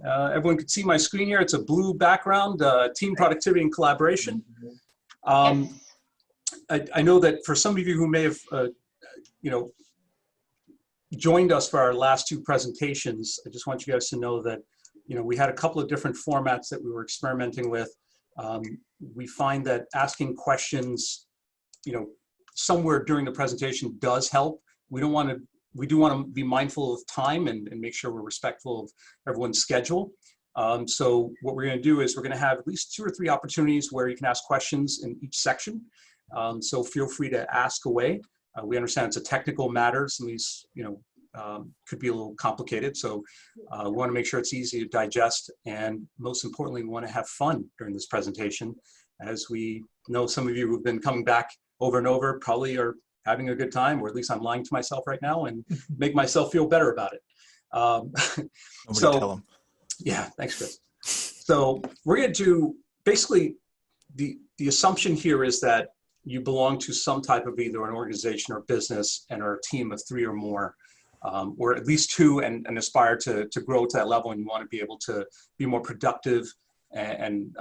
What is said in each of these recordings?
Everyone can see my screen here. It's a blue background, team productivity and collaboration. I know that for some of you who may have, joined us for our last two presentations, I just want you guys to know that, we had a couple of different formats that we were experimenting with. We find that asking questions, somewhere during the presentation does help. We do want to be mindful of time and make sure we're respectful of everyone's schedule. So what we're going to do is we're going to have at least 2 or 3 opportunities where you can ask questions in each section. So feel free to ask away. We understand it's a technical matter. Some of these, could be a little complicated. So we want to make sure it's easy to digest. And most importantly, we want to have fun during this presentation. As we know, some of you who've been coming back over and over probably are having a good time, or at least I'm lying to myself right now and make myself feel better about it. Tell them. Yeah, thanks, Chris. So we're going to do, basically, the assumption here is that you belong to some type of either an organization or business and are a team of 3 or more, or at least 2 and aspire to grow to that level, and you want to be able to be more productive and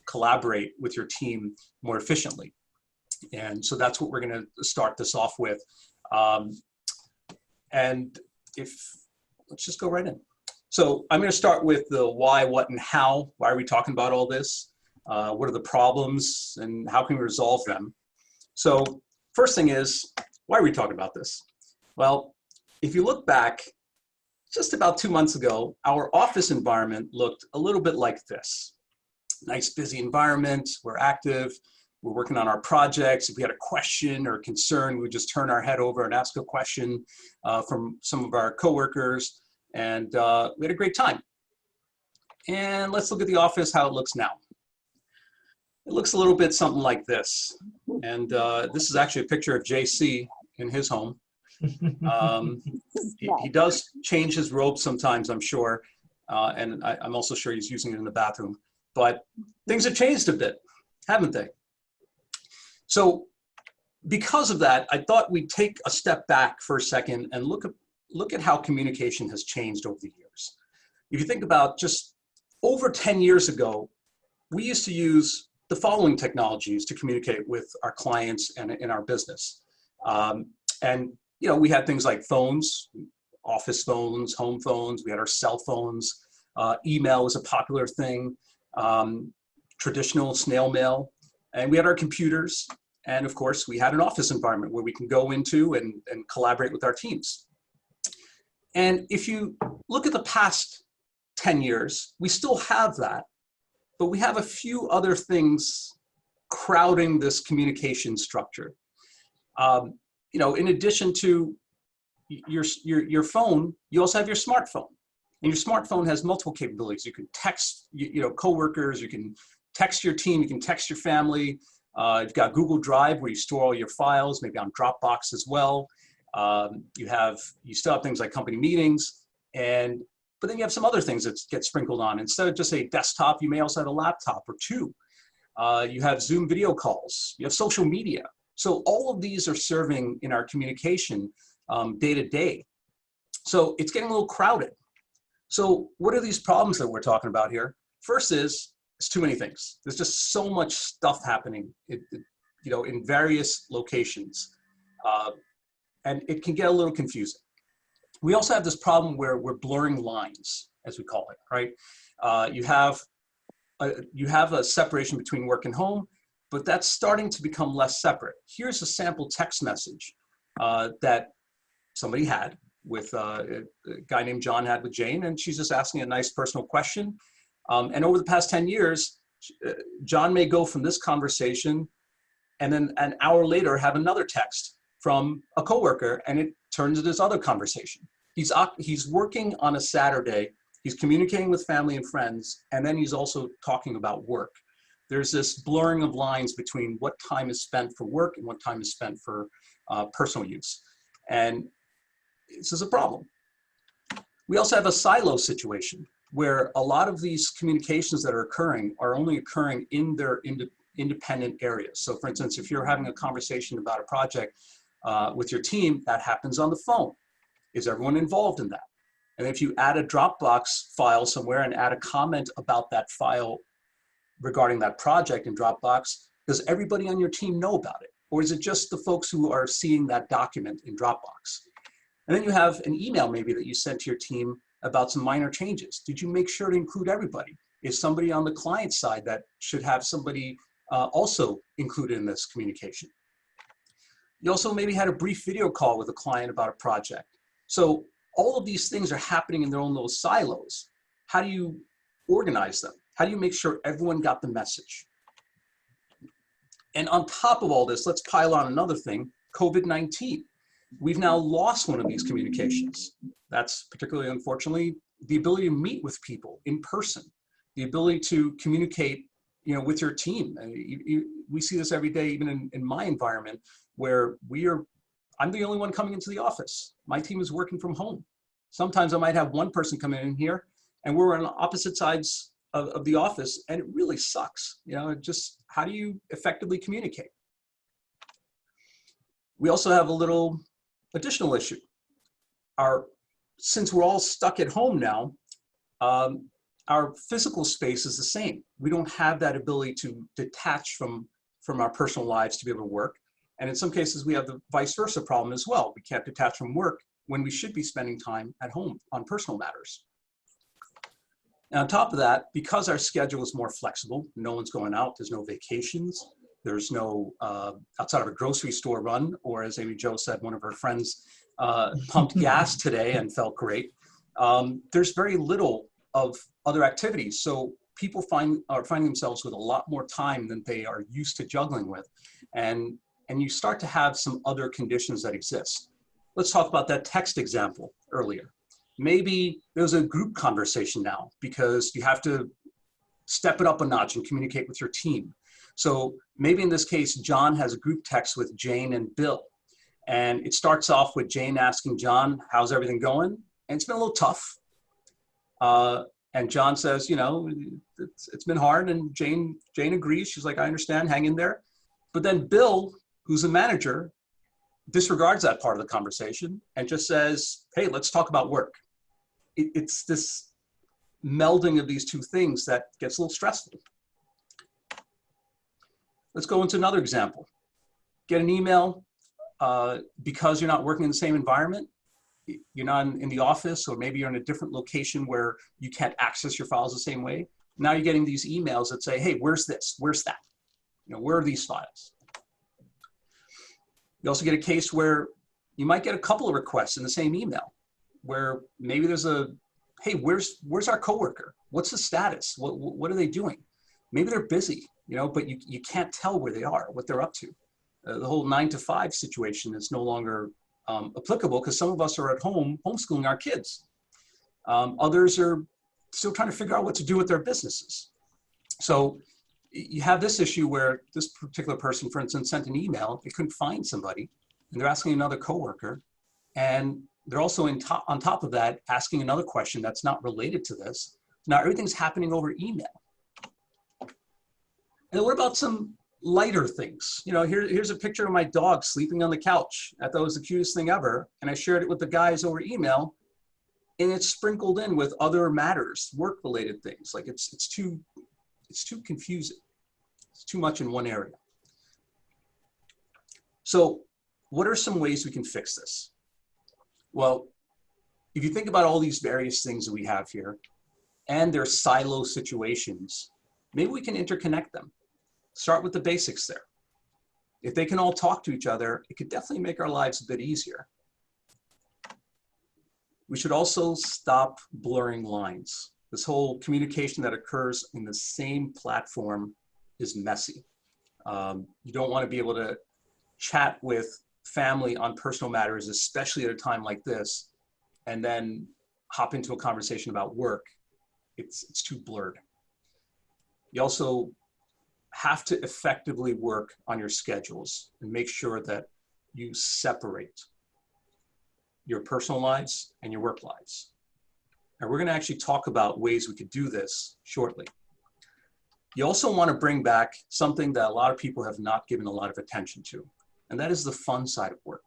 collaborate with your team more efficiently. And so that's what we're going to start this off with. And let's just go right in. So I'm going to start with the why, what, and how. Why are we talking about all this? What are the problems and how can we resolve them? So first thing is, why are we talking about this? Well, if you look back, just about 2 months ago, our office environment looked a little bit like this. Nice, busy environment. We're active. We're working on our projects. If we had a question or a concern, we would just turn our head over and ask a question from some of our coworkers. And we had a great time. And let's look at the office, how it looks now. It looks a little bit something like this. And this is actually a picture of JC in his home. He does change his robe sometimes, I'm sure. And I'm also sure he's using it in the bathroom. But things have changed a bit, haven't they? So because of that, I thought we'd take a step back for a second and look at how communication has changed over the years. If you think about just over 10 years ago, we used to use the following technologies to communicate with our clients and in our business. We had things like phones, office phones, home phones, we had our cell phones, email was a popular thing, traditional snail mail, and we had our computers. And of course, we had an office environment where we can go into and collaborate with our teams. And if you look at the past 10 years, we still have that, but we have a few other things crowding this communication structure. In addition to your phone, you also have your smartphone. And your smartphone has multiple capabilities. You can text, coworkers, you can text your team, you can text your family. You've got Google Drive where you store all your files, maybe on Dropbox as well. You still have things like company meetings, but then you have some other things that get sprinkled on. Instead of just a desktop, you may also have a laptop or 2. You have Zoom video calls, you have social media. So all of these are serving in our communication day to day. So it's getting a little crowded. So what are these problems that we're talking about here? First is, it's too many things. There's just so much stuff happening, in various locations. And it can get a little confusing. We also have this problem where we're blurring lines, as we call it, right? You have a separation between work and home, but that's starting to become less separate. Here's a sample text message that somebody had with a guy named John had with Jane, and she's just asking a nice personal question. And over the past 10 years, John may go from this conversation and then an hour later have another text from a coworker, and it turns into this other conversation. He's working on a Saturday, he's communicating with family and friends, and then he's also talking about work. There's this blurring of lines between what time is spent for work and what time is spent for personal use. And this is a problem. We also have a silo situation where a lot of these communications that are occurring are only occurring in their independent areas. So for instance, if you're having a conversation about a project with your team, that happens on the phone. Is everyone involved in that? And if you add a Dropbox file somewhere and add a comment about that file regarding that project in Dropbox, does everybody on your team know about it? Or is it just the folks who are seeing that document in Dropbox? And then you have an email maybe that you sent to your team about some minor changes. Did you make sure to include everybody? Is somebody on the client side that should have somebody also included in this communication? You also maybe had a brief video call with a client about a project. So all of these things are happening in their own little silos. How do you organize them? How do you make sure everyone got the message? And on top of all this, let's pile on another thing, COVID-19. We've now lost one of these communications. That's particularly, unfortunately, the ability to meet with people in person, the ability to communicate, with your team. We see this every day, even in my environment, where I'm the only one coming into the office. My team is working from home. Sometimes I might have one person come in here and we're on opposite sides of the office, and it really sucks. Just how do you effectively communicate? We also have a little additional issue. Since we're all stuck at home now, our physical space is the same. We don't have that ability to detach from our personal lives to be able to work. And in some cases, we have the vice versa problem as well. We can't detach from work when we should be spending time at home on personal matters. And on top of that, because our schedule is more flexible, no one's going out, there's no vacations, there's no outside of a grocery store run, or as Amy Jo said, one of her friends pumped gas today and felt great. There's very little of other activities. So people are finding themselves with a lot more time than they are used to juggling with. And you start to have some other conditions that exist. Let's talk about that text example earlier. Maybe there's a group conversation now because you have to step it up a notch and communicate with your team. So maybe in this case, John has a group text with Jane and Bill. And it starts off with Jane asking John, how's everything going? And it's been a little tough. And John says, it's been hard. And Jane agrees. She's like, I understand, hang in there. But then Bill, who's a manager, disregards that part of the conversation and just says, hey, let's talk about work. It's this melding of these two things that gets a little stressful. Let's go into another example. Get an email because you're not working in the same environment. You're not in the office, or maybe you're in a different location where you can't access your files the same way. Now you're getting these emails that say, hey, where's this? Where's that? Where are these files? You also get a case where you might get a couple of requests in the same email, where maybe there's hey, where's our coworker? What's the status? What are they doing? Maybe they're busy, but you can't tell where they are, what they're up to. The whole 9-to-5 situation is no longer applicable because some of us are at home homeschooling our kids. Others are still trying to figure out what to do with their businesses. So you have this issue where this particular person, for instance, sent an email, they couldn't find somebody, and they're asking another coworker, and they're also on top of that asking another question that's not related to this. Now everything's happening over email. And what about some lighter things? Here's a picture of my dog sleeping on the couch. I thought it was the cutest thing ever, and I shared it with the guys over email, and it's sprinkled in with other matters, work-related things. Like it's too confusing. It's too much in one area. So what are some ways we can fix this? Well, if you think about all these various things that we have here and their silo situations, maybe we can interconnect them. Start with the basics there. If they can all talk to each other, it could definitely make our lives a bit easier. We should also stop blurring lines. This whole communication that occurs in the same platform is messy. You don't want to be able to chat with family on personal matters, especially at a time like this, and then hop into a conversation about work. It's too blurred. You also have to effectively work on your schedules and make sure that you separate your personal lives and your work lives. And we're going to actually talk about ways we could do this shortly. You also want to bring back something that a lot of people have not given a lot of attention to, and that is the fun side of work.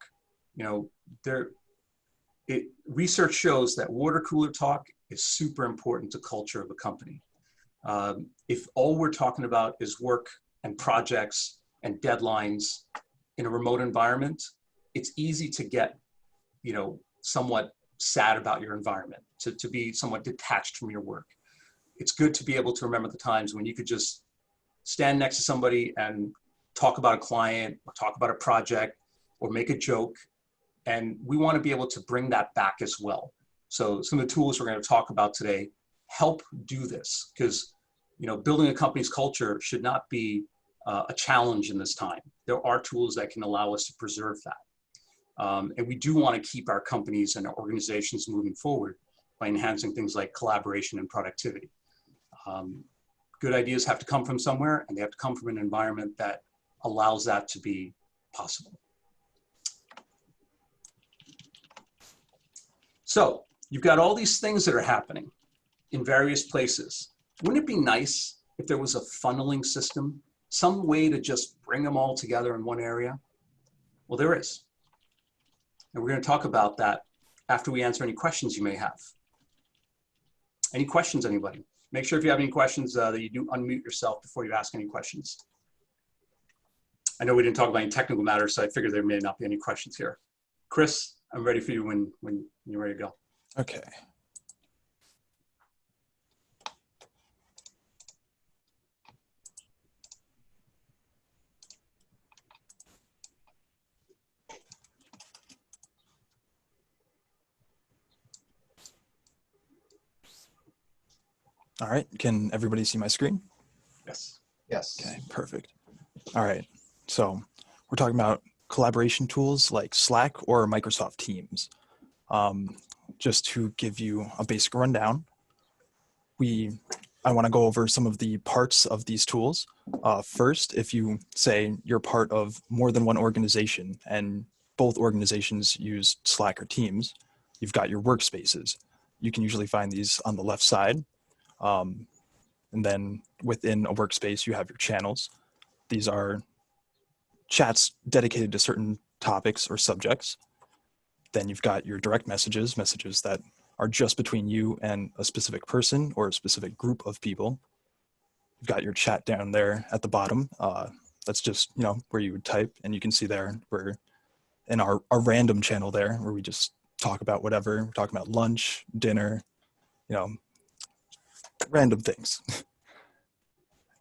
Research shows that water cooler talk is super important to culture of a company. If all we're talking about is work and projects and deadlines in a remote environment, it's easy to get, somewhat sad about your environment, to be somewhat detached from your work. It's good to be able to remember the times when you could just stand next to somebody and talk about a client or talk about a project or make a joke. And we want to be able to bring that back as well. So some of the tools we're going to talk about today help do this, because building a company's culture should not be a challenge in this time. There are tools that can allow us to preserve that. And we do want to keep our companies and our organizations moving forward by enhancing things like collaboration and productivity. Good ideas have to come from somewhere, and they have to come from an environment that allows that to be possible. So you've got all these things that are happening in various places. Wouldn't it be nice if there was a funneling system, some way to just bring them all together in one area? Well, there is. And we're going to talk about that after we answer any questions you may have. Any questions, anybody? Make sure if you have any questions that you do unmute yourself before you ask any questions. I know we didn't talk about any technical matters, so I figured there may not be any questions here. Chris, I'm ready for you when you're ready to go. Okay. All right, can everybody see my screen? Yes. Yes. Okay, perfect. All right, so we're talking about collaboration tools like Slack or Microsoft Teams. Just to give you a basic rundown, I want to go over some of the parts of these tools. First, if you say you're part of more than one organization and both organizations use Slack or Teams, you've got your workspaces. You can usually find these on the left side. And then within a workspace, you have your channels. These are chats dedicated to certain topics or subjects. Then you've got your direct messages, messages that are just between you and a specific person or a specific group of people. You've got your chat down there at the bottom. That's just, where you would type, and you can see there we're in our random channel there where we just talk about whatever. We're talking about lunch, dinner, random things.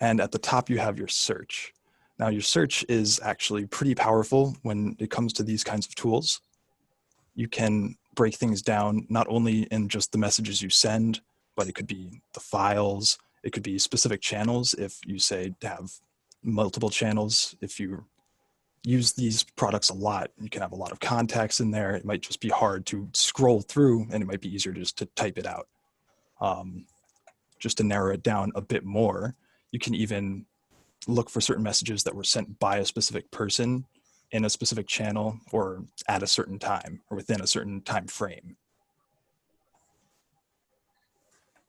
And at the top, you have your search. Now, your search is actually pretty powerful when it comes to these kinds of tools. You can break things down not only in just the messages you send, but it could be the files. It could be specific channels. If you say to have multiple channels, if you use these products a lot, you can have a lot of contacts in there. It might just be hard to scroll through, and it might be easier just to type it out. Just to narrow it down a bit more, you can even look for certain messages that were sent by a specific person in a specific channel or at a certain time or within a certain time frame.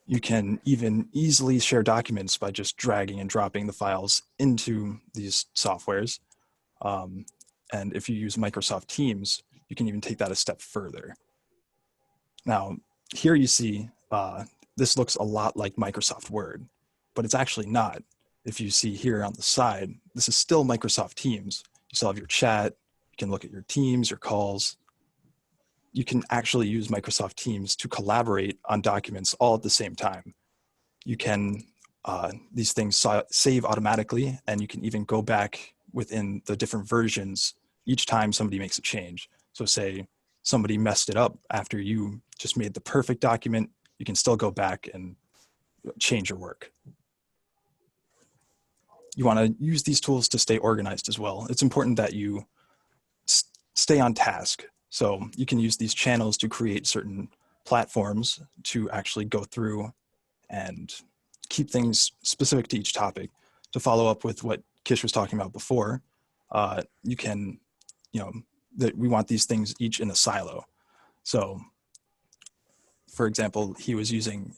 You can even easily share documents by just dragging and dropping the files into these softwares. And if you use Microsoft Teams, you can even take that a step further. Now, here you see, this looks a lot like Microsoft Word, but it's actually not. If you see here on the side, this is still Microsoft Teams. You still have your chat. You can look at your teams, your calls. You can actually use Microsoft Teams to collaborate on documents all at the same time. You can, these things save automatically, and you can even go back within the different versions each time somebody makes a change. So say somebody messed it up after you just made the perfect document, you can still go back and change your work. You want to use these tools to stay organized as well. It's important that you stay on task. So you can use these channels to create certain platforms to actually go through and keep things specific to each topic. To follow up with what Kish was talking about before, you can, that we want these things each in a silo. So for example, he was using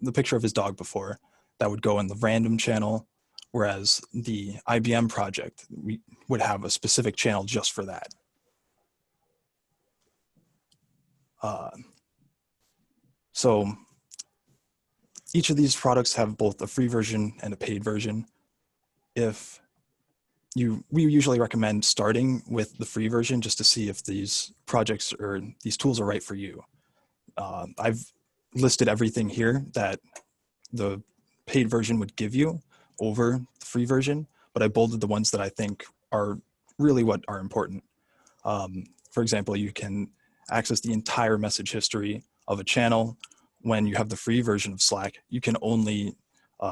the picture of his dog before. That would go in the random channel, whereas the IBM project, we would have a specific channel just for that. So each of these products have both a free version and a paid version. We usually recommend starting with the free version just to see if these projects or these tools are right for you. I've listed everything here that the paid version would give you over the free version, but I bolded the ones that I think are really what are important. For example, you can access the entire message history of a channel. When you have the free version of Slack, you can only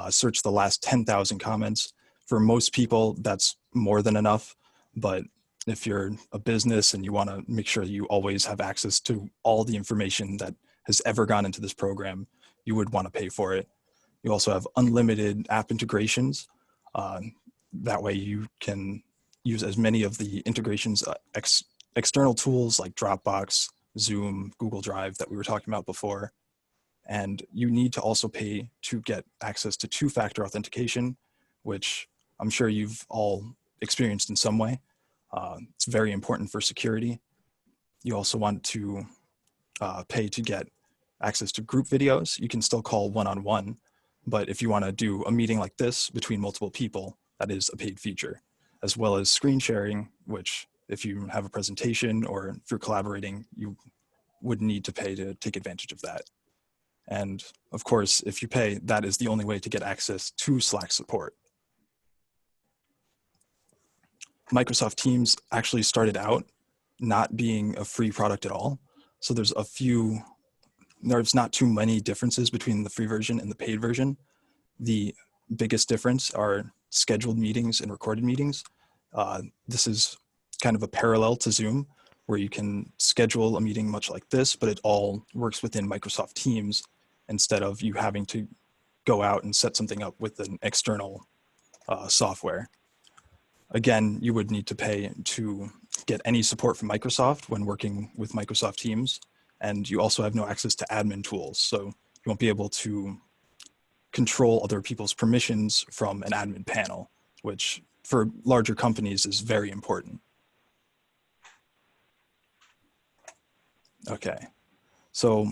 search the last 10,000 comments. For most people, that's more than enough. But if you're a business and you want to make sure you always have access to all the information that has ever gone into this program, you would want to pay for it. You also have unlimited app integrations. That way you can use as many of the integrations, external tools like Dropbox, Zoom, Google Drive that we were talking about before. And you need to also pay to get access to two-factor authentication, which I'm sure you've all experienced in some way. It's very important for security. You also want to pay to get access to group videos. You can still call one-on-one, but if you want to do a meeting like this between multiple people, that is a paid feature, as well as screen sharing, which if you have a presentation or if you're collaborating, you would need to pay to take advantage of that. And of course, if you pay, that is the only way to get access to Slack support. Microsoft Teams actually started out not being a free product at all. So there's not too many differences between the free version and the paid version. The biggest difference are scheduled meetings and recorded meetings. This is kind of a parallel to Zoom, where you can schedule a meeting much like this, but it all works within Microsoft Teams instead of you having to go out and set something up with an external software. Again, you would need to pay to get any support from Microsoft when working with Microsoft Teams, and you also have no access to admin tools, so you won't be able to control other people's permissions from an admin panel, which for larger companies is very important. Okay, so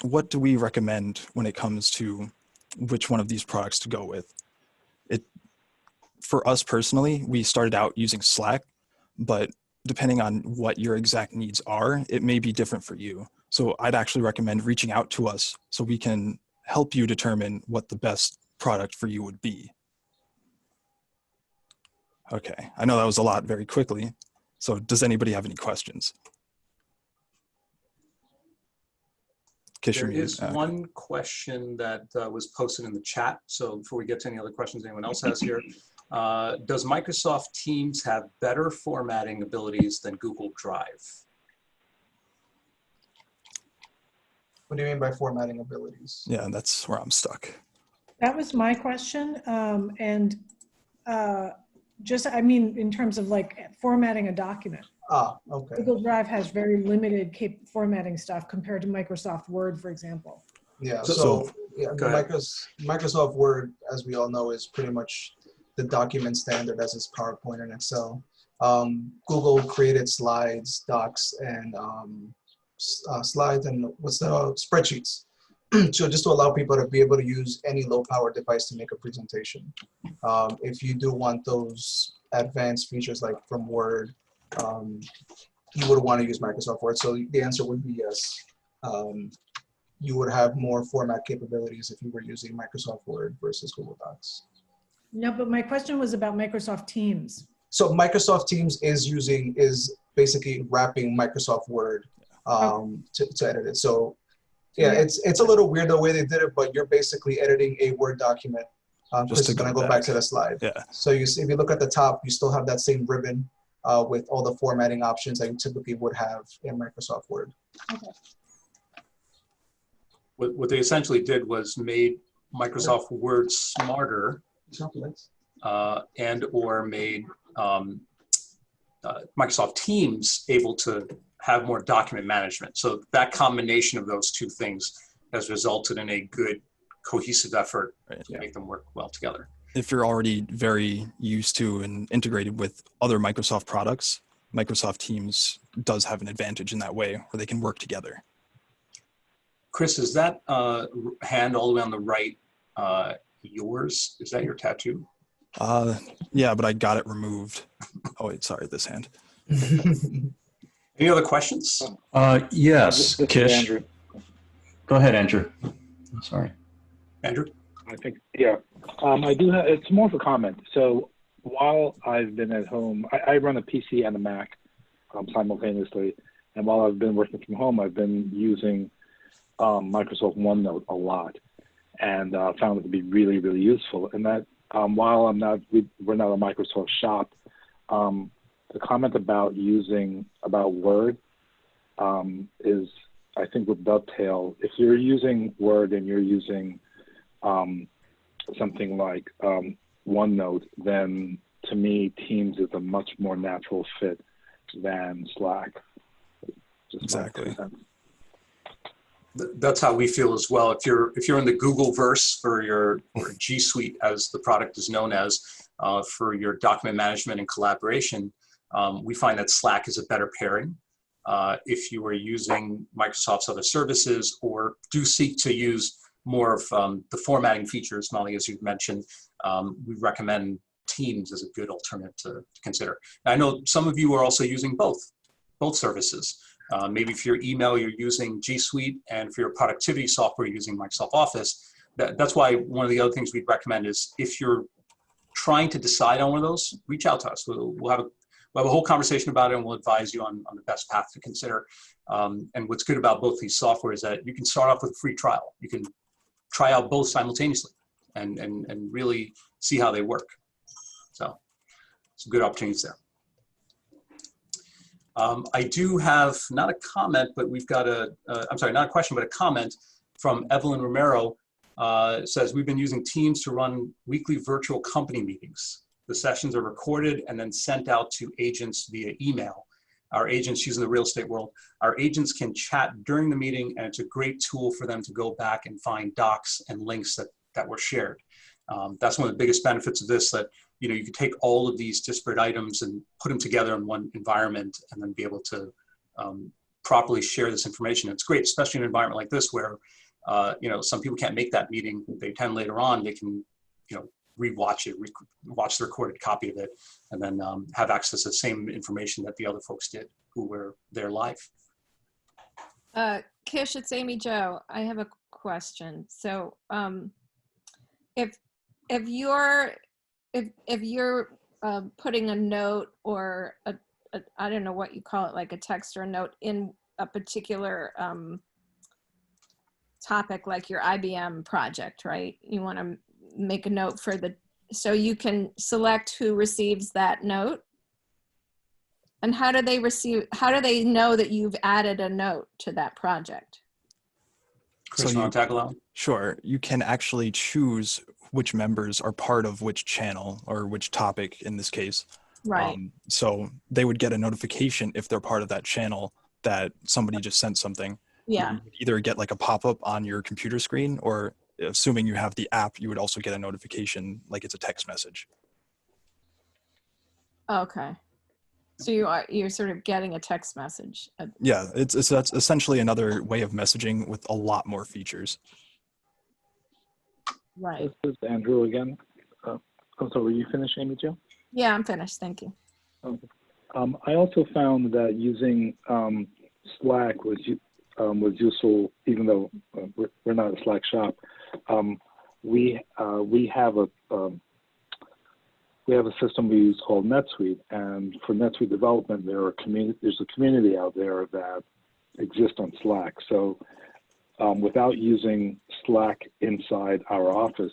what do we recommend when it comes to which one of these products to go with? For us personally, we started out using Slack, but depending on what your exact needs are, it may be different for you. So I'd actually recommend reaching out to us so we can help you determine what the best product for you would be. Okay, I know that was a lot very quickly. So does anybody have any questions? There is one question that was posted in the chat. So before we get to any other questions anyone else has here, does Microsoft Teams have better formatting abilities than Google Drive? What do you mean by formatting abilities? Yeah, that's where I'm stuck. That was my question. I mean, in terms of like formatting a document. Ah, okay. Google Drive has very limited formatting stuff compared to Microsoft Word, for example. Yeah, So yeah, Microsoft Word, as we all know, is pretty much the document standard as is PowerPoint and Excel. Google created slides, docs, and spreadsheets. So just to allow people to be able to use any low-power device to make a presentation. If you do want those advanced features like from Word, you would want to use Microsoft Word. So the answer would be yes. You would have more format capabilities if you were using Microsoft Word versus Google Docs. No, but my question was about Microsoft Teams. So Microsoft Teams is basically wrapping Microsoft Word to edit it. So yeah, it's a little weird the way they did it, but you're basically editing a Word document. Chris is going to go back to the slide. Yeah. So if you look at the top, you still have that same ribbon with all the formatting options that you typically would have in Microsoft Word. Okay. What they essentially did was made Microsoft Word smarter and or made Microsoft Teams able to have more document management. So that combination of those two things has resulted in a good cohesive effort to make them work well together. If you're already very used to and integrated with other Microsoft products, Microsoft Teams does have an advantage in that way where they can work together. Chris, is that hand all the way on the right yours? Is that your tattoo? Yeah, but I got it removed. Oh wait, sorry, this hand. Any other questions? Yes, This is Kish. Andrew. Go ahead, Andrew. I'm sorry. Andrew? I think, yeah. I do have, it's more of a comment. So while I've been at home, I run a PC and a Mac simultaneously. And while I've been working from home, I've been using Microsoft OneNote a lot and found it to be really, really useful. And that while we're not a Microsoft shop, the comment about Word is, I think, would dovetail. If you're using Word and you're using something like OneNote, then to me, Teams is a much more natural fit than Slack. Just Exactly. That's how we feel as well. If you're in the Google verse for your or G Suite, as the product is known as, for your document management and collaboration, we find that Slack is a better pairing. If you are using Microsoft's other services or do seek to use more of the formatting features, Molly, as you've mentioned, we recommend Teams as a good alternative to consider. Now, I know some of you are also using both services. Maybe for your email, you're using G Suite, and for your productivity software, you're using Microsoft Office. That's why one of the other things we'd recommend is if you're trying to decide on one of those, reach out to us. We'll have a whole conversation about it, and we'll advise you on the best path to consider. And what's good about both these software is that you can start off with a free trial. You can try out both simultaneously and really see how they work. So some good opportunities there. I do have not a comment, but we've got I'm sorry, not a question, but a comment from Evelyn Romero. It says, we've been using Teams to run weekly virtual company meetings. The sessions are recorded and then sent out to agents via email. Our agents, using the real estate world, our agents can chat during the meeting, and it's a great tool for them to go back and find docs and links that were shared. That's one of the biggest benefits of this, that you can take all of these disparate items and put them together in one environment and then be able to properly share this information. It's great, especially in an environment like this where some people can't make that meeting. They attend later on. They can rewatch it, watch the recorded copy of it, and then have access to the same information that the other folks did who were there live. Kish, it's Amy Jo. I have a question. So if you're putting a note or I don't know what you call it, like a text or a note in a particular topic, like your IBM project, right? You want to make a note so you can select who receives that note. And how do they know that you've added a note to that project? Chris, you want to tackle that one? Sure. You can actually choose which members are part of which channel or which topic in this case. Right. So they would get a notification if they're part of that channel that somebody just sent something. Yeah. You would either get like a pop-up on your computer screen, or assuming you have the app, you would also get a notification like it's a text message. Okay. So you're sort of getting a text message. Yeah, that's essentially another way of messaging with a lot more features. Right. This is Andrew again. So were you finished, Amy Jo? Yeah, I'm finished. Thank you. Okay. I also found that using Slack was useful, even though we're not a Slack shop. We have a system we use called NetSuite, and for NetSuite development, there's a community out there that exists on Slack. So without using Slack inside our office,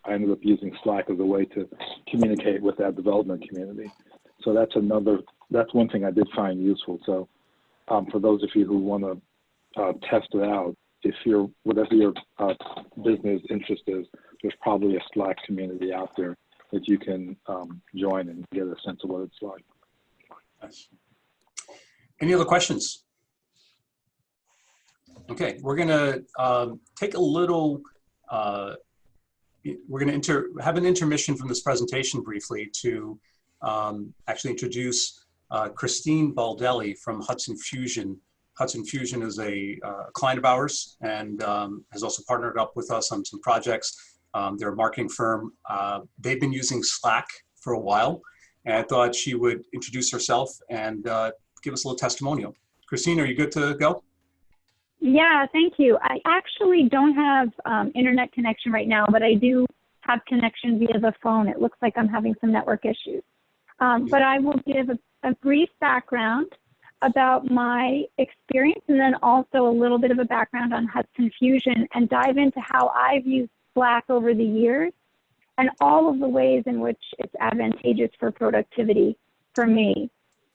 I ended up using Slack as a way to communicate with that development community. So that's one thing I did find useful. So for those of you who want to test it out, whatever your business interest is, there's probably a Slack community out there that you can join and get a sense of what it's like. Nice. Any other questions? Okay, we're gonna take a little, we're gonna have an intermission from this presentation briefly to actually introduce Christine Baldelli from Hudson Fusion, Hudson Fusion is a client of ours and has also partnered up with us on some projects. They're a marketing firm. They've been using Slack for a while, and I thought she would introduce herself and give us a little testimonial. Christine, are you good to go? Yeah, thank you. I actually don't have internet connection right now, but I do have connection via the phone. It looks like I'm having some network issues. But I will give a brief background about my experience and then also a little bit of a background on Hudson Fusion and dive into how I've used Slack over the years and all of the ways in which it's advantageous for productivity for me.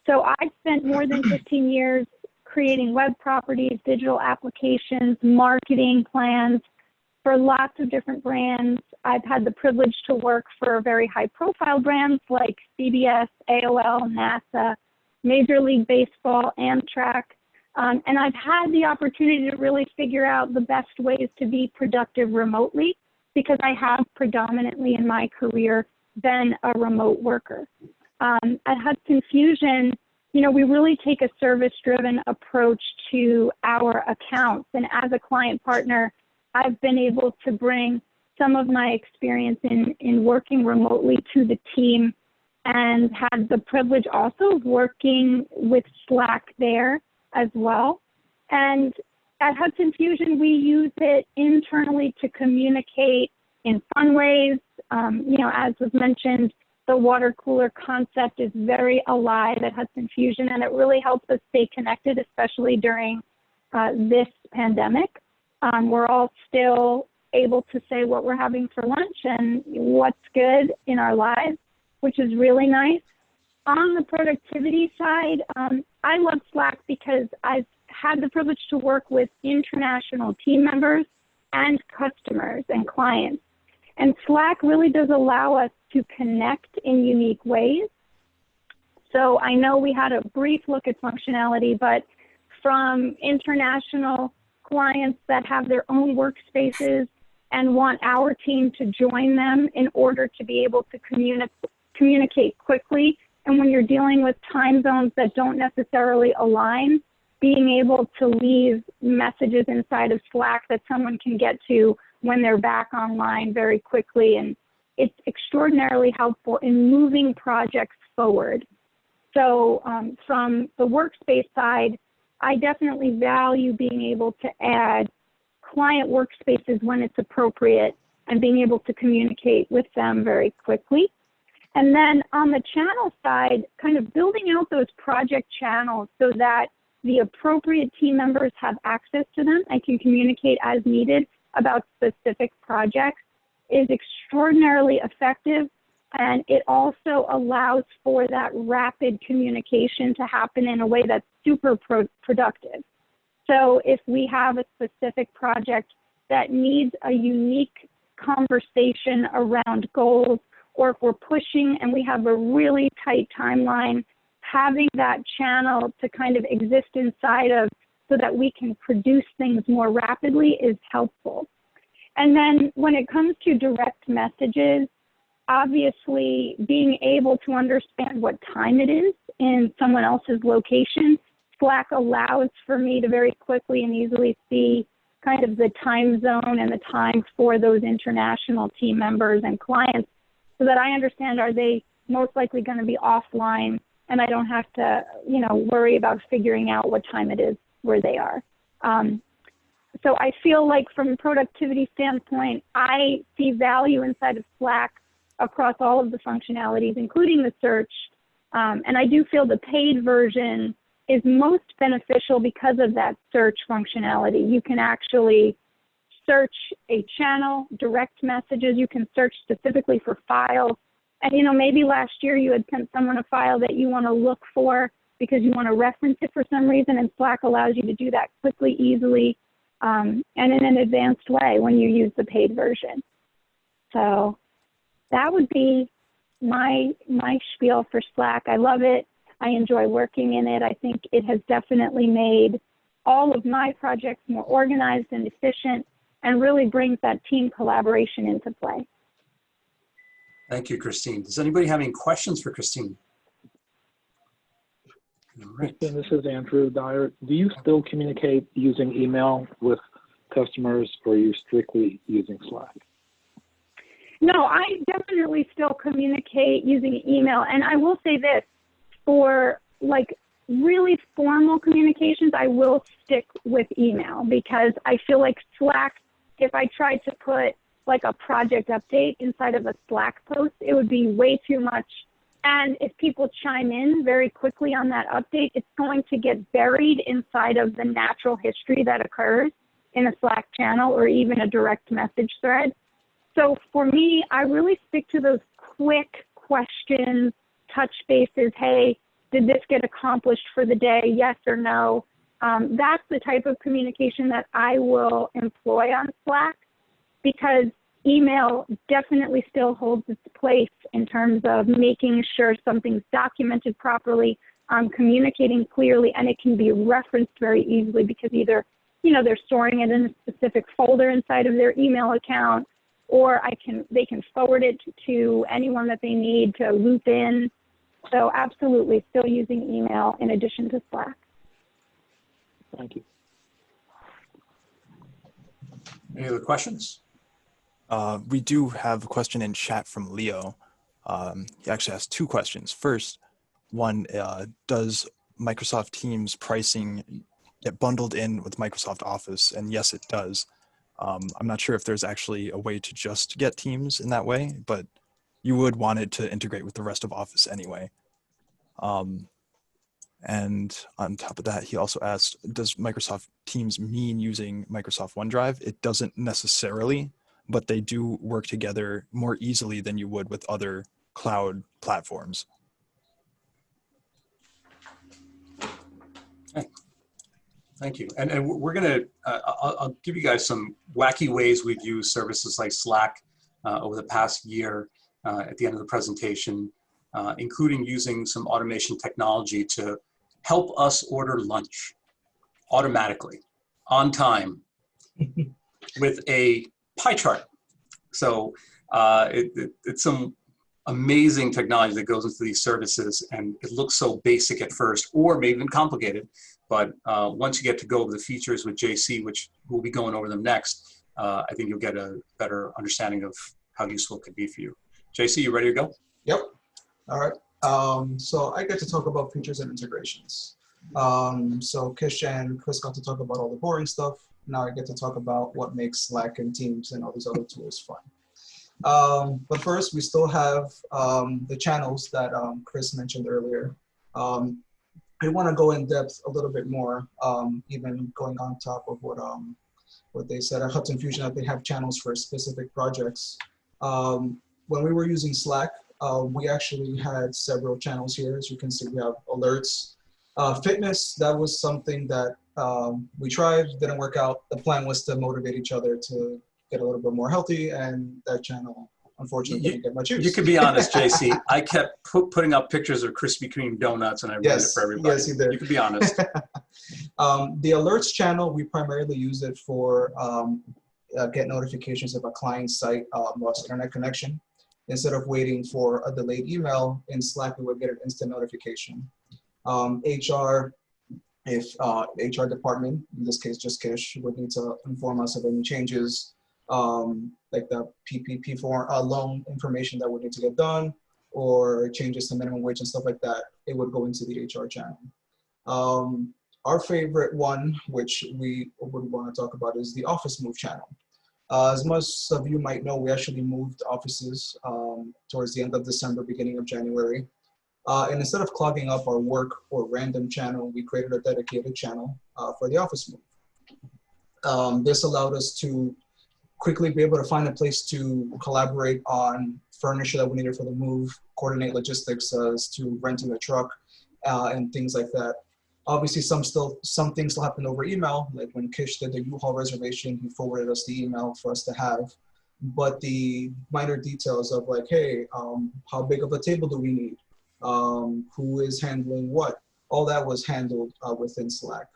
So I've spent more than 15 years creating web properties, digital applications, marketing plans for lots of different brands. I've had the privilege to work for very high profile brands like CBS, AOL, NASA, Major League Baseball, Amtrak. And I've had the opportunity to really figure out the best ways to be productive remotely because I have predominantly in my career been a remote worker. At Hudson Fusion, you know, we really take a service-driven approach to our accounts. And as a client partner, I've been able to bring some of my experience in working remotely to the team and had the privilege also of working with Slack there as well. And at Hudson Fusion, we use it internally to communicate in fun ways. You know, as was mentioned, the water cooler concept is very alive at Hudson Fusion, and it really helps us stay connected, especially during this pandemic. We're all still able to say what we're having for lunch and what's good in our lives, which is really nice. On the productivity side, I love Slack because I've had the privilege to work with international team members and customers and clients. And Slack really does allow us to connect in unique ways. So I know we had a brief look at functionality, but from international clients that have their own workspaces and want our team to join them in order to be able to communicate quickly. And when you're dealing with time zones that don't necessarily align, being able to leave messages inside of Slack that someone can get to when they're back online very quickly. And it's extraordinarily helpful in moving projects forward. So from the workspace side, I definitely value being able to add client workspaces when it's appropriate and being able to communicate with them very quickly. And then on the channel side, kind of building out those project channels so that the appropriate team members have access to them and can communicate as needed about specific projects is extraordinarily effective. And it also allows for that rapid communication to happen in a way that's super productive. So if we have a specific project that needs a unique conversation around goals, or if we're pushing and we have a really tight timeline, having that channel to kind of exist inside of so that we can produce things more rapidly is helpful. And then when it comes to direct messages, obviously being able to understand what time it is in someone else's location, Slack allows for me to very quickly and easily see kind of the time zone and the time for those international team members and clients so that I understand, are they most likely going to be offline, and I don't have to, you know, worry about figuring out what time it is where they are. So I feel like from a productivity standpoint, I see value inside of Slack across all of the functionalities, including the search. And I do feel the paid version is most beneficial because of that search functionality. You can actually search a channel, direct messages. You can search specifically for files. And, you know, maybe last year you had sent someone a file that you want to look for because you want to reference it for some reason, and Slack allows you to do that quickly, easily, and in an advanced way when you use the paid version. So that would be my spiel for Slack. I love it. I enjoy working in it. I think it has definitely made all of my projects more organized and efficient and really brings that team collaboration into play. Thank you, Christine. Does anybody have any questions for Christine? All right. And this is Andrew Dyer. Do you still communicate using email with customers, or are you strictly using Slack? No, I definitely still communicate using email. And I will say this, for like really formal communications, I will stick with email, because I feel like Slack, if I tried to put like a project update inside of a Slack post, it would be way too much. And if people chime in very quickly on that update, it's going to get buried inside of the natural history that occurs in a Slack channel or even a direct message thread. So for me, I really stick to those quick questions, touch bases. Hey, did this get accomplished for the day? Yes or no? That's the type of communication that I will employ on Slack, because email definitely still holds its place in terms of making sure something's documented properly, communicating clearly, and it can be referenced very easily, because either, you know, they're storing it in a specific folder inside of their email account, or they can forward it to anyone that they need to loop in. So absolutely still using email in addition to Slack. Thank you. Any other questions? We do have a question in chat from Leo. He actually has two questions. First, one, does Microsoft Teams pricing get bundled in with Microsoft Office? And yes, it does. I'm not sure if there's actually a way to just get Teams in that way, but you would want it to integrate with the rest of Office anyway. And on top of that, he also asked, does Microsoft Teams mean using Microsoft OneDrive? It doesn't necessarily, but they do work together more easily than you would with other cloud platforms. Okay. Thank you. And we're going to, I'll give you guys some wacky ways we've used services like Slack over the past year at the end of the presentation, including using some automation technology to help us order lunch automatically, on time, with a pie chart. So it's some amazing technology that goes into these services, and it looks so basic at first, or maybe even complicated. But once you get to go over the features with JC, which we'll be going over them next, I think you'll get a better understanding of how useful it could be for you. JC, you ready to go? Yep. All right. So I get to talk about features and integrations. So Kish and Chris got to talk about all the boring stuff. Now I get to talk about what makes Slack and Teams and all these other tools fun. But first, we still have the channels that Chris mentioned earlier. I want to go in depth a little bit more, even going on top of what they said at Hudson Fusion, that they have channels for specific projects. When we were using Slack, we actually had several channels here. As you can see, we have alerts. Fitness, that was something that we tried, didn't work out. The plan was to motivate each other to get a little bit more healthy, and that channel unfortunately didn't get much use. You can be honest, JC. I kept putting up pictures of Krispy Kreme donuts, and I ruined it for everybody. Yes, you did. You can be honest. The alerts channel, we primarily use it for get notifications if a client site lost internet connection. Instead of waiting for a delayed email, in Slack we would get an instant notification. HR, if HR department, in this case just Kish, would need to inform us of any changes, like the PPP loan information that would need to get done, or changes to minimum wage and stuff like that, it would go into the HR channel. Our favorite one, which we would want to talk about, is the office move channel. As most of you might know, we actually moved offices towards the end of December, beginning of January. And instead of clogging up our work or random channel, we created a dedicated channel for the office move. This allowed us to quickly be able to find a place to collaborate on furniture that we needed for the move, coordinate logistics as to renting a truck, and things like that. Obviously, some things still happen over email, like when Kish did the U-Haul reservation, he forwarded us the email for us to have. But the minor details of like, hey, how big of a table do we need? Who is handling what? All that was handled within Slack.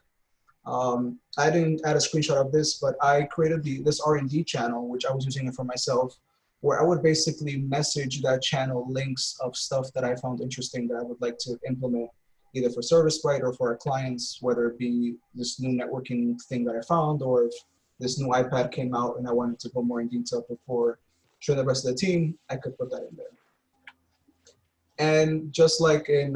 I didn't add a screenshot of this, but I created this R&D channel, which I was using it for myself, where I would basically message that channel links of stuff that I found interesting that I would like to implement either for ServiceBite or for our clients, whether it be this new networking thing that I found, or if this new iPad came out and I wanted to go more in detail before showing the rest of the team, I could put that in there. And just like in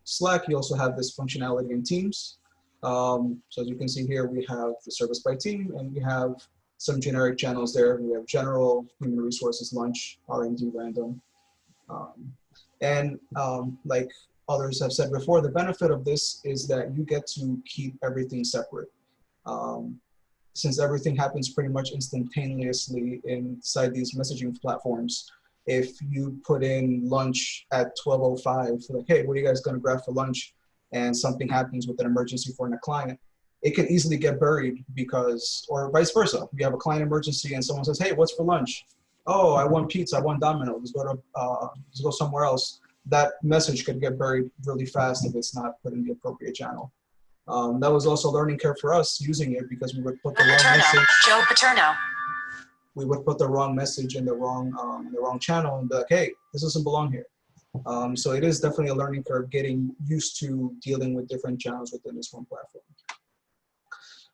Slack, you also have this functionality in Teams. So as you can see here, we have the service by team, and we have some generic channels there. We have general, human resources, lunch, R&D, random. Like others have said before, the benefit of this is that you get to keep everything separate. Since everything happens pretty much instantaneously inside these messaging platforms, if you put in lunch at 12:05, like, hey, what are you guys gonna grab for lunch? And something happens with an emergency for a client, it can easily get buried because, or vice versa. You have a client emergency and someone says, hey, what's for lunch? Oh, I want pizza, I want Domino's, let's go somewhere else. That message could get buried really fast if it's not put in the appropriate channel. That was also a learning curve for us using it, because we would put the wrong message. Joe Paterno. We would put the wrong message in the wrong channel and be like, hey, this doesn't belong here. So it is definitely a learning curve getting used to dealing with different channels within this one platform.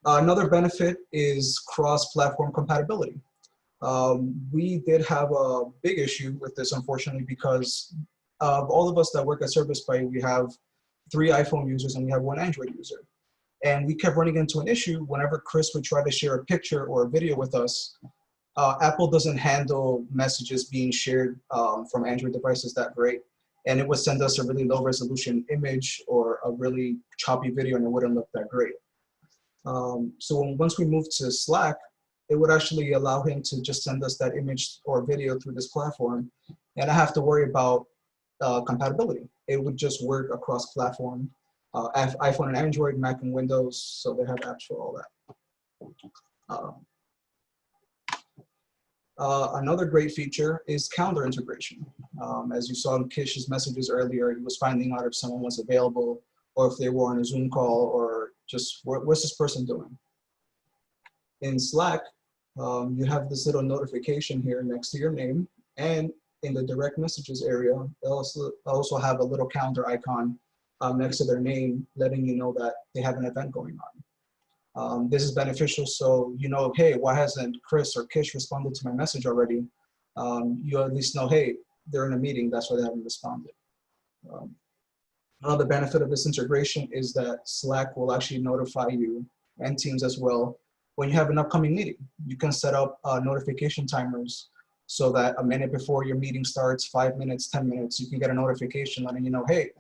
Another benefit is cross-platform compatibility. We did have a big issue with this, unfortunately, because all of us that work at ServiceBite, we have 3 iPhone users and we have 1 Android user. And we kept running into an issue whenever Chris would try to share a picture or a video with us. Apple doesn't handle messages being shared from Android devices that great. And it would send us a really low resolution image or a really choppy video, and it wouldn't look that great. So once we moved to Slack, it would actually allow him to just send us that image or video through this platform. And I have to worry about compatibility. It would just work across platform, iPhone and Android, Mac and Windows, so they have apps for all that. Another great feature is calendar integration. As you saw in Kish's messages earlier, he was finding out if someone was available or if they were on a Zoom call, or just what's this person doing. In Slack, you have this little notification here next to your name, and in the direct messages area, they also have a little calendar icon next to their name, letting you know that they have an event going on. This is beneficial, so you know, hey, why hasn't Chris or Kish responded to my message already? You at least know, hey, they're in a meeting, that's why they haven't responded. Another benefit of this integration is that Slack will actually notify you, and Teams as well, when you have an upcoming meeting. You can set up notification timers so that a minute before your meeting starts, 5 minutes, 10 minutes, you can get a notification letting you know, hey,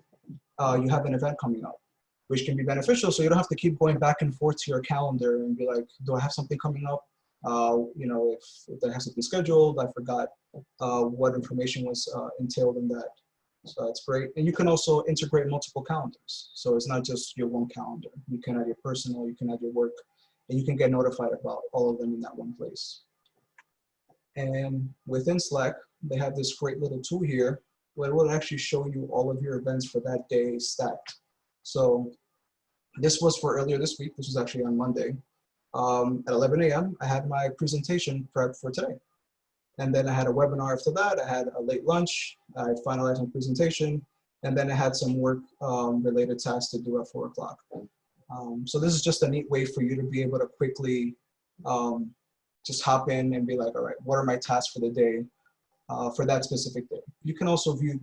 you have an event coming up, which can be beneficial, so you don't have to keep going back and forth to your calendar and be like, do I have something coming up? You know, if there has something scheduled, I forgot what information was entailed in that. So that's great. And you can also integrate multiple calendars. So it's not just your one calendar. You can add your personal, you can add your work, and you can get notified about all of them in that one place. And within Slack, they have this great little tool here where it will actually show you all of your events for that day stacked. So this was for earlier this week. This was actually on Monday. At 11 a.m., I had my presentation prep for today. And then I had a webinar after that. I had a late lunch. I finalized my presentation. And then I had some work related tasks to do at 4 o'clock. So this is just a neat way for you to be able to quickly just hop in and be like, all right, what are my tasks for the day for that specific day? You can also view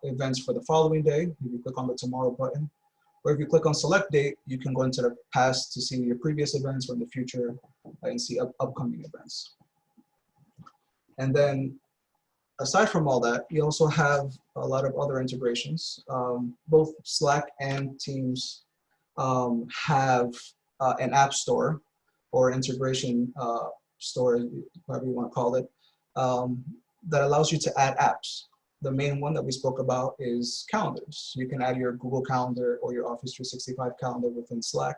events for the following day. If you click on the tomorrow button, or if you click on select date, you can go into the past to see your previous events or the future and see upcoming events. And then aside from all that, you also have a lot of other integrations. Both Slack and Teams have an app store or integration store, whatever you want to call it, that allows you to add apps. The main one that we spoke about is calendars. You can add your Google Calendar or your Office 365 calendar within Slack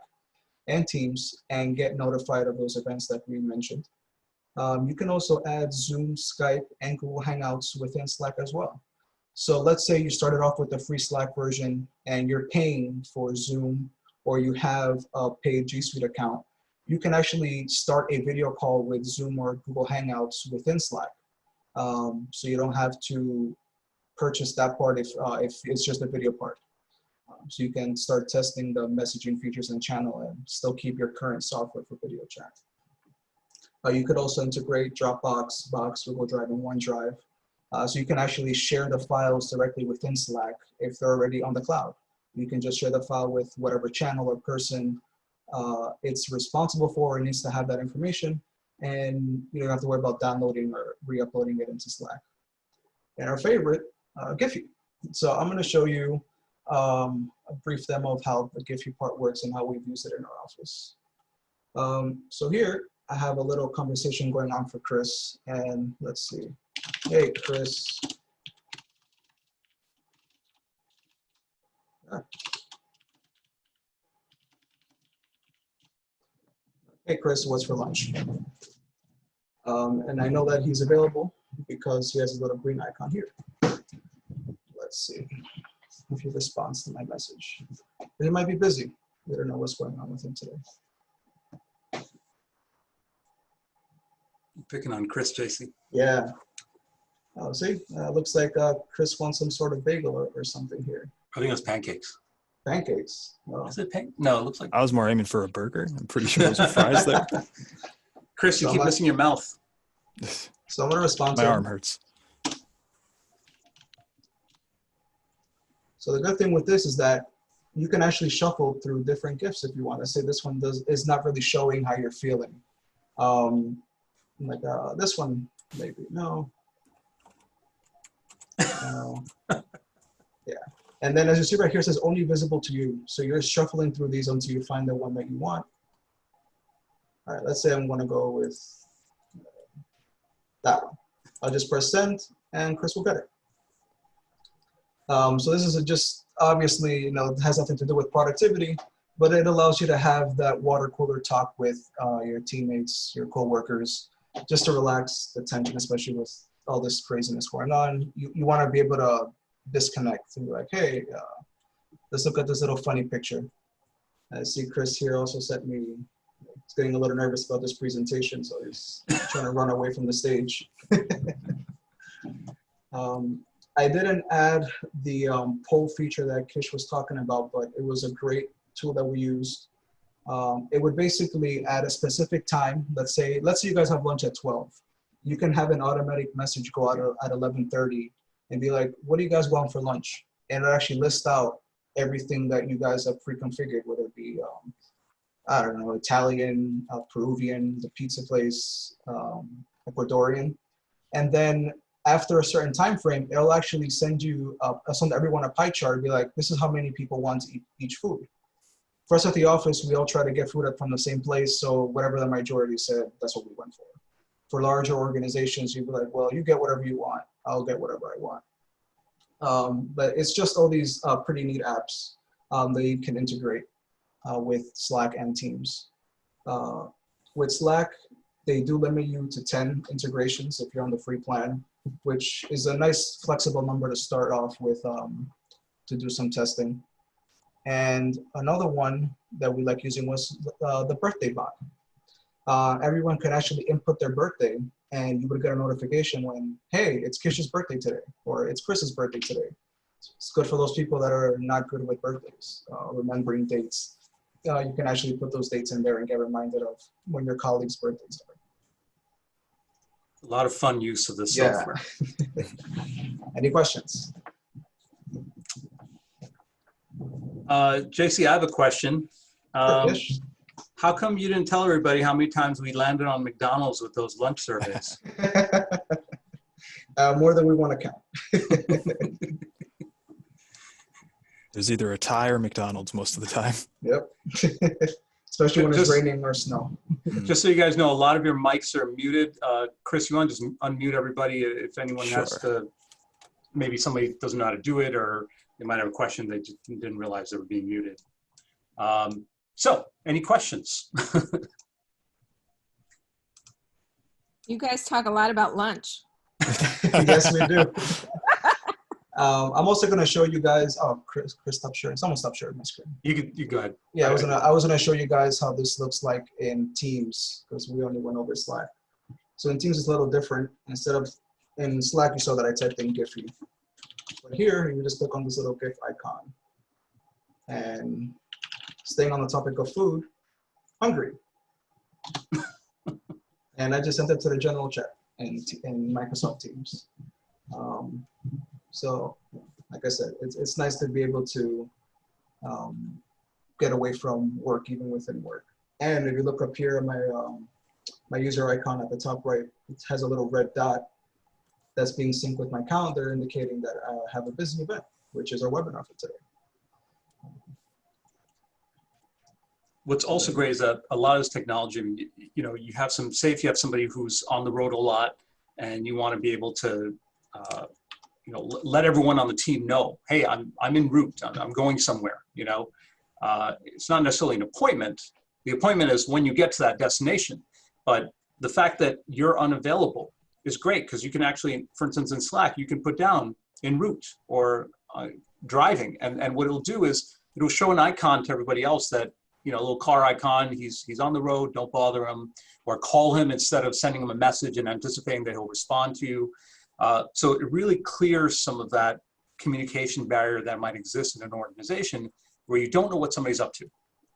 and Teams and get notified of those events that we mentioned. You can also add Zoom, Skype, and Google Hangouts within Slack as well. So let's say you started off with the free Slack version and you're paying for Zoom, or you have a paid G Suite account. You can actually start a video call with Zoom or Google Hangouts within Slack. So you don't have to purchase that part if it's just a video part. So you can start testing the messaging features in channel and still keep your current software for video chat. You could also integrate Dropbox, Box, Google Drive, and OneDrive. So you can actually share the files directly within Slack if they're already on the cloud. You can just share the file with whatever channel or person it's responsible for and needs to have that information, and you don't have to worry about downloading or re-uploading it into Slack. And our favorite, Giphy. So I'm going to show you a brief demo of how the Giphy part works and how we've used it in our office. So here I have a little conversation going on for Chris, and let's see. Hey, Chris. Hey, Chris, what's for lunch? And I know that he's available because he has a little green icon here. Let's see if he responds to my message. But he might be busy. We don't know what's going on with him today. Picking on Chris, JC. Yeah. Oh, see, looks like Chris wants some sort of bagel or something here. I think it was pancakes. Pancakes. Oh. Is it No, it looks like. I was more aiming for a burger. I'm pretty sure those are fries there. Chris, you So keep missing your mouth. So I'm gonna respond My to him. arm hurts. So the good thing with this is that you can actually shuffle through different GIFs if you want to. Say this one is not really showing how you're feeling. Like this one, maybe, no. No. Yeah. And then as you see right here, it says only visible to you. So you're shuffling through these until you find the one that you want. All right, let's say I'm gonna go with that one. I'll just press send and Chris will get it. So this is just obviously, you know, it has nothing to do with productivity, but it allows you to have that water cooler talk with your teammates, your coworkers, just to relax the tension, especially with all this craziness going on. You want to be able to disconnect and be like, hey, let's look at this little funny picture. I see Chris here also sent me, he's getting a little nervous about this presentation, so he's trying to run away from the stage. I didn't add the poll feature that Kish was talking about, but it was a great tool that we used. It would basically at a specific time, let's say you guys have lunch at 12. You can have an automatic message go out at 11:30 and be like, what do you guys want for lunch? And it'll actually list out everything that you guys have pre-configured, whether it be, I don't know, Italian, Peruvian, the pizza place, Ecuadorian. And then after a certain time frame, it'll actually send you, send everyone a pie chart and be like, this is how many people want to eat each food. For us at the office, we all try to get food from the same place, so whatever the majority said, that's what we went for. For larger organizations, you'd be like, well, you get whatever you want, I'll get whatever I want. But it's just all these pretty neat apps that you can integrate with Slack and Teams. With Slack, they do limit you to 10 integrations if you're on the free plan, which is a nice flexible number to start off with to do some testing. And another one that we like using was the birthday bot. Everyone could actually input their birthday and you would get a notification when, hey, it's Kish's birthday today, or it's Chris's birthday today. It's good for those people that are not good with birthdays, remembering dates. You can actually put those dates in there and get reminded of when your colleagues' birthdays are. A lot of fun use of this software. Any questions? JC, I have a question. How come you didn't tell everybody how many times we landed on McDonald's with those lunch surveys? More than we want to count. There's either a tie or McDonald's most of the time. Yep. Especially when it's raining or snow. Just so you guys know, a lot of your mics are muted. Chris, you want to just unmute everybody if anyone has to, maybe somebody doesn't know how to do it, or they might have a question they just didn't realize they were being muted. So, any questions? You guys talk a lot about lunch. Yes, we do. I'm also going to show you guys. Oh, Chris, stop sharing. Someone stop sharing my screen. You go ahead. Yeah, I was gonna show you guys how this looks like in Teams because we only went over Slack. So in Teams it's a little different. Instead of in Slack, you saw that I typed in Giphy. But here you just click on this little GIF icon, And staying on the topic of food, hungry. And I just sent it to the general chat in Microsoft Teams. So, like I said, it's nice to be able to get away from work, even within work. And if you look up here at my user icon at the top right, it has a little red dot that's being synced with my calendar, indicating that I have a busy event, which is our webinar for today. What's also great is that a lot of this technology, you know, you have some, say if you have somebody who's on the road a lot and you want to be able to, you know, let everyone on the team know, hey, I'm en route, I'm going somewhere, you know. It's not necessarily an appointment. The appointment is when you get to that destination. But the fact that you're unavailable is great because you can actually, for instance, in Slack, you can put down en route or driving. And what it'll do is it'll show an icon to everybody else that, you know, a little car icon, he's on the road, don't bother him, or call him instead of sending him a message and anticipating that he'll respond to you. So it really clears some of that communication barrier that might exist in an organization where you don't know what somebody's up to.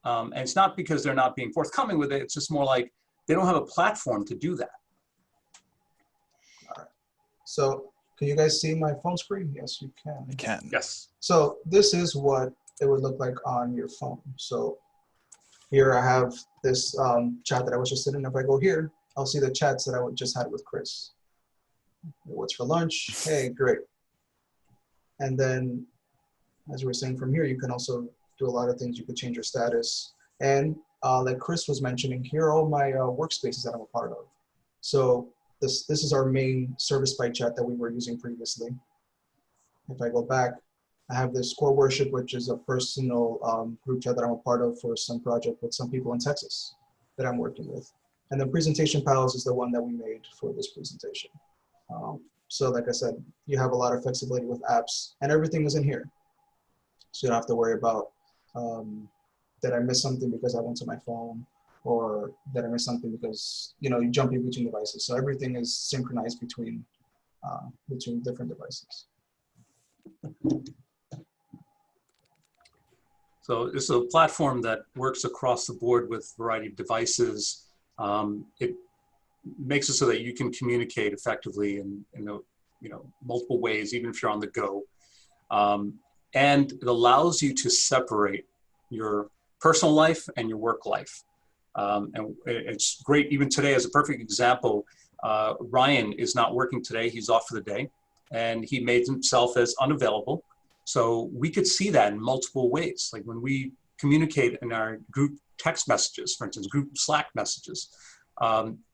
And it's not because they're not being forthcoming with it, it's just more like they don't have a platform to do that. All right. So can you guys see my phone screen? Yes, you can. I can. Yes. So this is what it would look like on your phone. So here I have this chat that I was just in. If I go here, I'll see the chats that I just had with Chris. What's for lunch? Hey, great. And then, as we were saying from here, you can also do a lot of things. You could change your status. And like Chris was mentioning, here are all my workspaces that I'm a part of. So this is our main service by chat that we were using previously. If I go back, I have this core worship, which is a personal group chat that I'm a part of for some project with some people in Texas that I'm working with. And then Presentation Pals is the one that we made for this presentation. So like I said, you have a lot of flexibility with apps and everything is in here. So you don't have to worry about, did I miss something because I went to my phone, or did I miss something because, you know, you jump in between devices. So everything is synchronized between different devices. So it's a platform that works across the board with a variety of devices. It makes it so that you can communicate effectively in multiple ways, even if you're on the go. And it allows you to separate your personal life and your work life. And it's great, even today as a perfect example, Ryan is not working today, he's off for the day, and he made himself as unavailable. So we could see that in multiple ways. Like when we communicate in our group text messages, for instance, group Slack messages,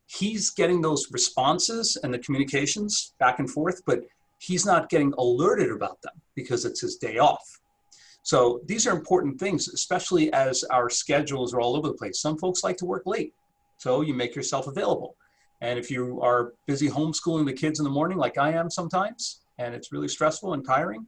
he's getting those responses and the communications back and forth, but he's not getting alerted about them because it's his day off. So these are important things, especially as our schedules are all over the place. Some folks like to work late, so you make yourself available. And if you are busy homeschooling the kids in the morning, like I am sometimes, and it's really stressful and tiring,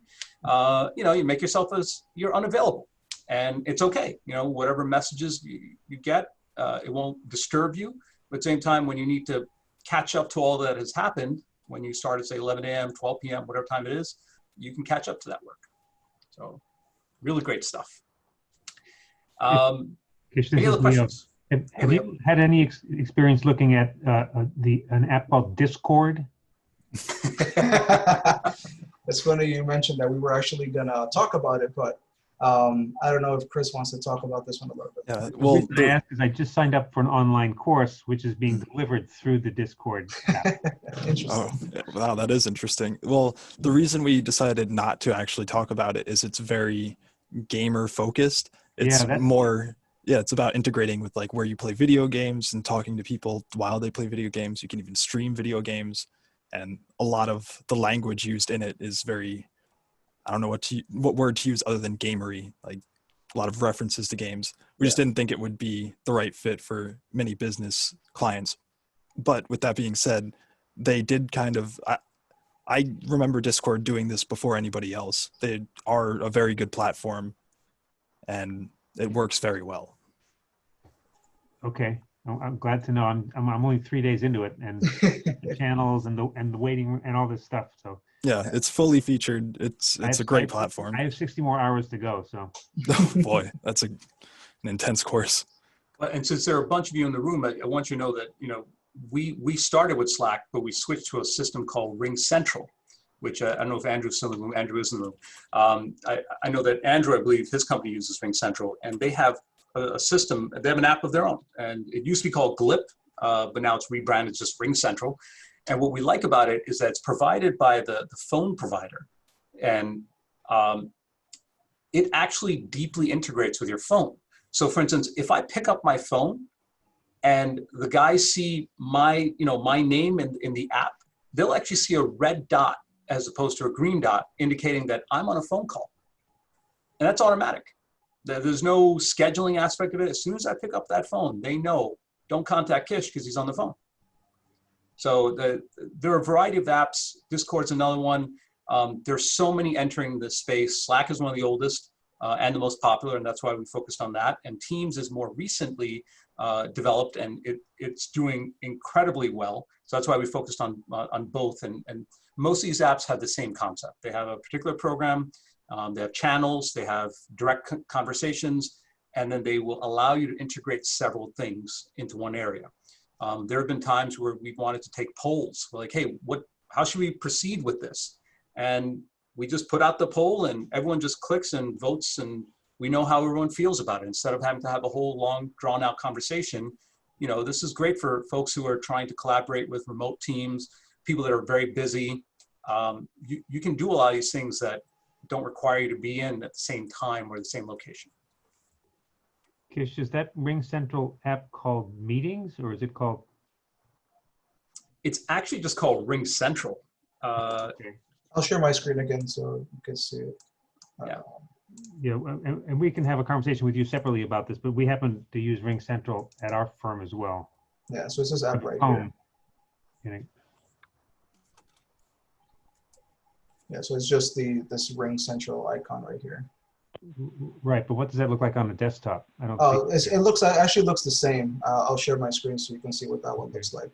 you make yourself as you're unavailable. And it's okay, whatever messages you get, it won't disturb you. But at the same time, when you need to catch up to all that has happened, when you start at say 11 a.m., 12 p.m., whatever time it is, you can catch up to that work. So really great stuff. Any other questions? Have you had any experience looking at an app called Discord? It's funny you mentioned that. We were actually gonna talk about it, but I don't know if Chris wants to talk about this one a little bit. Yeah, The well, reason I asked is I just signed up for an online course, which is being delivered through the Discord app. Interesting. oh, wow, that is interesting. Well, the reason we decided not to actually talk about it is it's very gamer focused. It's it's about integrating with like where you play video games and talking to people while they play video games. You can even stream video games, and a lot of the language used in it is very, I don't know what word to use other than gamery, like a lot of references to games. We just didn't think it would be the right fit for many business clients. But with that being said, they did kind of, I remember Discord doing this before anybody else. They are a very good platform and it works very well. Okay, I'm glad to know. I'm only 3 days into it, and the channels and the waiting and all this stuff. So Yeah, it's fully featured. It's I a have- great I platform. have 60 more hours to go, so. Oh boy, that's an intense course. And since there are a bunch of you in the room, I want you to know that, we started with Slack, but we switched to a system called Ring Central, which I don't know if Andrew's still in the room. Andrew is in the room. I know that Andrew, I believe his company uses Ring Central, and they have a system, they have an app of their own. And it used to be called Glip, but now it's rebranded just Ring Central. And what we like about it is that it's provided by the phone provider. And it actually deeply integrates with your phone. So for instance, if I pick up my phone and the guys see my name in the app, they'll actually see a red dot as opposed to a green dot indicating that I'm on a phone call. And that's automatic. There's no scheduling aspect of it. As soon as I pick up that phone, they know, don't contact Kish because he's on the phone. So there are a variety of apps. Discord's another one. There's so many entering the space. Slack is one of the oldest and the most popular, and that's why we focused on that. And Teams is more recently developed, and it's doing incredibly well. So that's why we focused on both. And most of these apps have the same concept. They have a particular program, they have channels, they have direct conversations, and then they will allow you to integrate several things into one area. There have been times where we've wanted to take polls. We're like, hey, how should we proceed with this? And we just put out the poll and everyone just clicks and votes, and we know how everyone feels about it. Instead of having to have a whole long drawn out conversation, this is great for folks who are trying to collaborate with remote teams, people that are very busy. You can do a lot of these things that don't require you to be in at the same time or the same location. Kish, is that Ring Central app called Meetings, or is it called? It's actually just called Ring Central. Okay. I'll share my screen again so you can see it. Yeah. Yeah, and we can have a conversation with you separately about this, but we happen to use Ring Central at our firm as well. Yeah, so it's this app right here. Home. Yeah, so it's just this Ring Central icon right here. Right, but what does that look like on the desktop? I don't. Oh, it actually looks the same. I'll share my screen so you can see what that one looks like.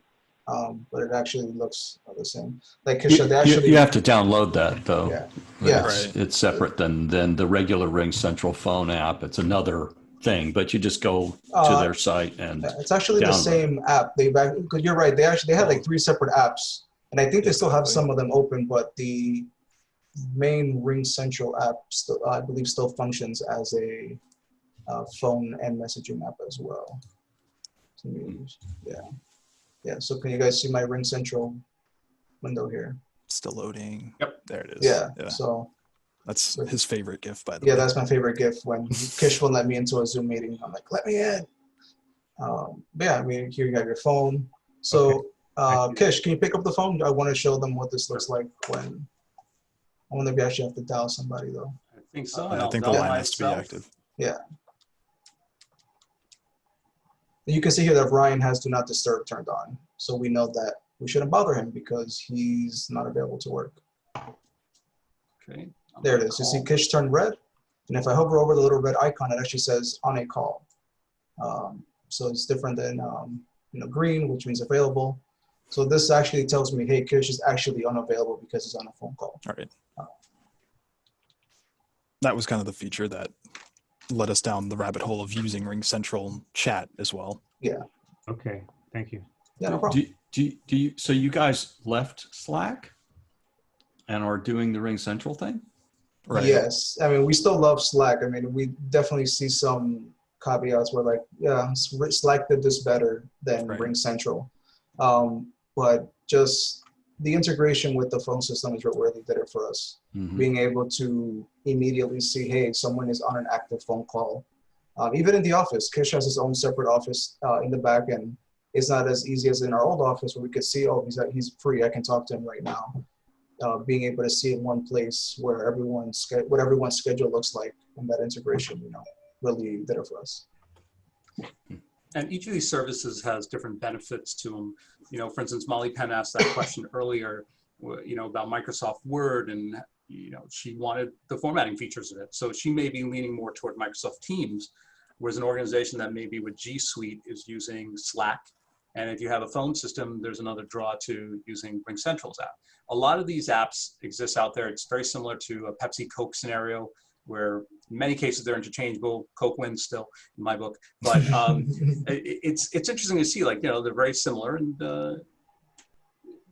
But it actually looks the same. Like Kish, they actually You have to download that though. Yeah. Yeah. It's separate than the regular Ring Central phone app. It's another thing, but you just go to their site and it's actually the same app. Because you're right. They had like 3 separate apps, and I think they still have some of them open, but the main Ring Central app I believe still functions as a phone and messaging app as well. Yeah. So can you guys see my Ring Central window here? Still loading. Yep. There it is. Yeah. So that's his favorite GIF, by the way. Yeah, that's my favorite GIF. When Kish won't let me into a Zoom meeting, I'm like, let me in. But yeah, I mean, here you have your phone. So Kish, can you pick up the phone? I want to show them what this looks like when. I wonder if you actually have to dial somebody though. I think so. I think the line has to be active. Yeah. You can see here that Ryan has Do Not Disturb turned on. So we know that we shouldn't bother him because he's not available to work. Okay. There it is. You see Kish turned red. And if I hover over the little red icon, it actually says on a call. So it's different than green, which means available. So this actually tells me, hey, Kish is actually unavailable because he's on a phone call. All right. That was kind of the feature that led us down the rabbit hole of using Ring Central chat as well. Yeah. Okay. Thank you. Yeah, no problem. Do you? So you guys left Slack and are doing the Ring Central thing? Right. Yes. I mean, we still love Slack. I mean, we definitely see some caveats where like, yeah, Slack did this better than Ring Central. But just the integration with the phone system is what really did it for us. Mm-hmm. Being able to immediately see, hey, someone is on an active phone call. Even in the office, Kish has his own separate office in the back, and it's not as easy as in our old office where we could see, oh, he's free, I can talk to him right now. Being able to see in one place where what everyone's schedule looks like, and that integration, really did it for us. And each of these services has different benefits to them. For instance, Molly Penn asked that question earlier, about Microsoft Word, and she wanted the formatting features of it. So she may be leaning more toward Microsoft Teams, whereas an organization that maybe with G Suite is using Slack And if you have a phone system, there's another draw to using RingCentral's app. A lot of these apps exist out there. It's very similar to a Pepsi Coke scenario, where in many cases they're interchangeable. Coke wins still in my book, but it's interesting to see, like, they're very similar, and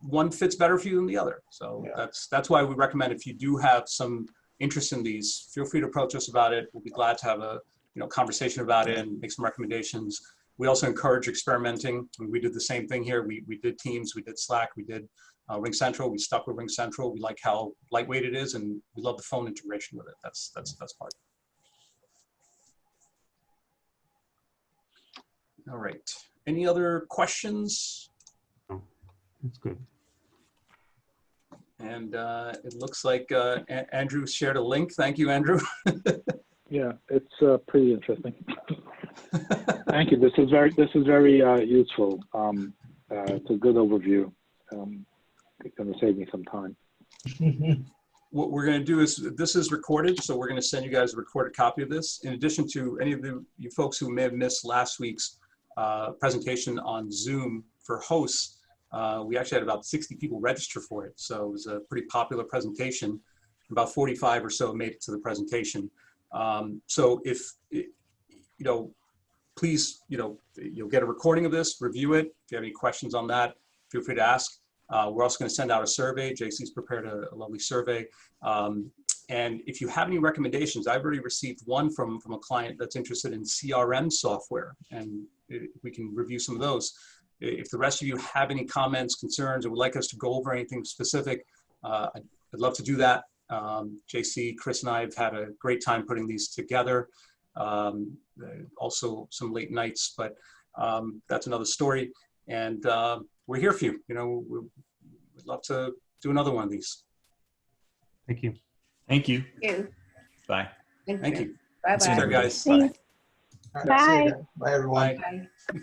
one fits better for you than the other. So Yeah. that's why we recommend, if you do have some interest in these, feel free to approach us about it. We'll be glad to have a conversation about it and make some recommendations. We also encourage experimenting. I mean, we did the same thing here. We did Teams, we did Slack, we did RingCentral. We stuck with RingCentral. We like how lightweight it is, and we love the phone integration with it. That's part. All right. Any other questions? No, that's good. And it looks like Andrew shared a link. Thank you, Andrew. Yeah, it's pretty interesting. Thank you. This is very useful. It's a good overview. It's going to save me some time. What we're going to do is, this is recorded, so we're going to send you guys a recorded copy of this. In addition to any of you folks who may have missed last week's presentation on Zoom for hosts, we actually had about 60 people register for it. So it was a pretty popular presentation. About 45 or so made it to the presentation. So if, please, you'll get a recording of this, review it. If you have any questions on that, feel free to ask. We're also going to send out a survey. JC's prepared a lovely survey. And if you have any recommendations, I've already received one from a client that's interested in CRM software, and we can review some of those. If the rest of you have any comments, concerns, or would like us to go over anything specific, I'd love to do that. JC, Chris, and I have had a great time putting these together. Also some late nights, but that's another story. And we're here for you. We'd love to do another one of these. Thank you. Thank you. Thank you. Bye. Thank you. Bye-bye. Take care, guys. Thanks. All right, see you Bye. again. Bye, everyone. Bye. Bye.